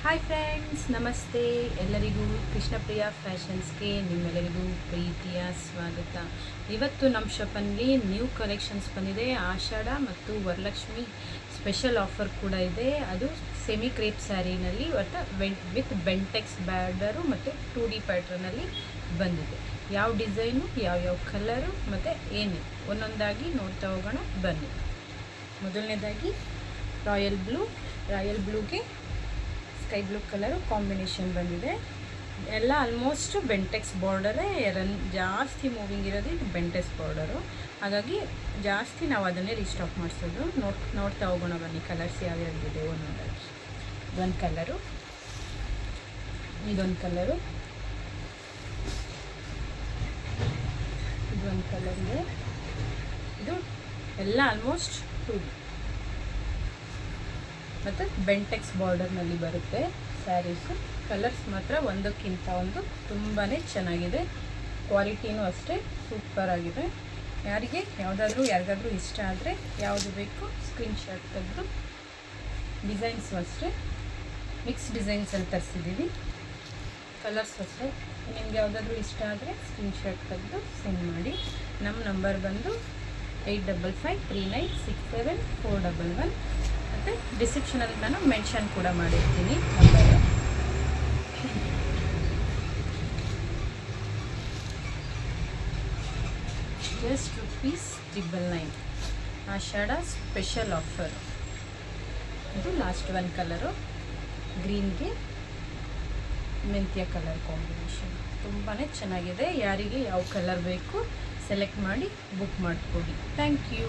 Hi friends, ನಮಸ್ತೆ. ಎಲ್ಲರಿಗೂ ಕೃಷ್ಣಪ್ರಿಯ ಫ್ಯಾಷನ್ಸ್ಗೆ ನಿಮ್ಮೆಲ್ಲರಿಗೂ ಪ್ರೀತಿಯ ಸ್ವಾಗತ. ಇವತ್ತು ನಮ್ಮ ಶಾಪಲ್ಲಿ ನ್ಯೂ ಕಲೆಕ್ಷನ್ಸ್ ಬಂದಿದೆ. ಆಷಾಢ ಮತ್ತು ವರಲಕ್ಷ್ಮಿ ಸ್ಪೆಷಲ್ ಆಫರ್ ಕೂಡ ಇದೆ. ಅದು ಸೆಮಿ ಕ್ರೇಪ್ ಸ್ಯಾರಿನಲ್ಲಿ ವಿತ್ ಬೆಂಟೆಕ್ಸ್ ಬಾರ್ಡರು ಮತ್ತು 2D ಪ್ಯಾಟ್ರನಲ್ಲಿ ಬಂದಿದೆ. ಯಾವ ಡಿಸೈನು, ಯಾವ್ಯಾವ ಕಲರು ಮತ್ತು ಏನಿದೆ ಒಂದೊಂದಾಗಿ ನೋಡ್ತಾ ಹೋಗೋಣ ಬನ್ನಿ. ಮೊದಲನೇದಾಗಿ ರಾಯಲ್ ಬ್ಲೂಗೆ ಸ್ಕೈ ಬ್ಲೂ ಕಲರು ಕಾಂಬಿನೇಷನ್ ಬಂದಿದೆ. ಎಲ್ಲ ಆಲ್ಮೋಸ್ಟ್ ಬೆಂಟೆಕ್ಸ್ ಬಾರ್ಡರೇ ಜಾಸ್ತಿ ಮೂವಿಂಗ್ ಇರೋದು ಇದು ಬೆಂಟೆಕ್ಸ್ ಬಾರ್ಡರು. ಹಾಗಾಗಿ ಜಾಸ್ತಿ ನಾವು ಅದನ್ನೇ ರೀಸ್ಟಾಕ್ ಮಾಡಿಸೋದು. ನೋಡ್ತಾ ಹೋಗೋಣ ಬನ್ನಿ ಕಲರ್ಸ್ ಯಾವ್ಯಾವಿದೆ ಒಂದೊಂದಾಗಿ. ಇದೊಂದು ಕಲರು, ಇದೊಂದು ಕಲರು, ಇದೊಂದು ಕಲರ್ ಇದೆ. ಇದು ಎಲ್ಲ ಆಲ್ಮೋಸ್ಟ್ 2D ಮತ್ತು ಬೆಂಟೆಕ್ಸ್ ಬಾರ್ಡರ್ನಲ್ಲಿ ಬರುತ್ತೆ ಸ್ಯಾರೀಸು. ಕಲರ್ಸ್ ಮಾತ್ರ ಒಂದಕ್ಕಿಂತ ಒಂದು ತುಂಬಾ ಚೆನ್ನಾಗಿದೆ. ಕ್ವಾಲಿಟಿನೂ ಅಷ್ಟೇ ಸೂಪರ್ ಆಗಿದೆ. ಯಾರಿಗಾದ್ರೂ ಇಷ್ಟ ಆದರೆ ಯಾವುದು ಬೇಕು ಸ್ಕ್ರೀನ್ಶಾಟ್ ತೆಗೆದು. ಡಿಸೈನ್ಸು ಅಷ್ಟೇ ಮಿಕ್ಸ್ ಡಿಸೈನ್ಸಲ್ಲಿ ತರಿಸಿದ್ದೀವಿ. ಕಲರ್ಸ್ ಅಷ್ಟೇ ನಿಮ್ಗೆ ಯಾವುದಾದ್ರೂ ಇಷ್ಟ ಆದರೆ ಸ್ಕ್ರೀನ್ಶಾಟ್ ತೆಗೆದು ಸೆಂಡ್ ಮಾಡಿ. ನಮ್ಮ ನಂಬರ್ ಬಂದು 8553967411 ಮತ್ತು ಡಿಸ್ಕ್ರಿಪ್ಷನಲ್ಲಿ ನಾನು ಮೆನ್ಷನ್ ಕೂಡ ಮಾಡಿರ್ತೀನಿ ನಂಬರು. ಜಸ್ಟ್ ₹999 ಆಷಾಢ ಸ್ಪೆಷಲ್ ಆಫರ್. ಇದು ಲಾಸ್ಟ್ ಒನ್ ಕಲರು, ಗ್ರೀನ್ಗೆ ಮೆಂತ್ಯ ಕಲರ್ ಕಾಂಬಿನೇಷನ್ ತುಂಬಾ ಚೆನ್ನಾಗಿದೆ. ಯಾರಿಗೆ ಯಾವ ಕಲರ್ ಬೇಕು ಸೆಲೆಕ್ಟ್ ಮಾಡಿ ಬುಕ್ ಮಾಡಿಕೊಡಿ. Thank you.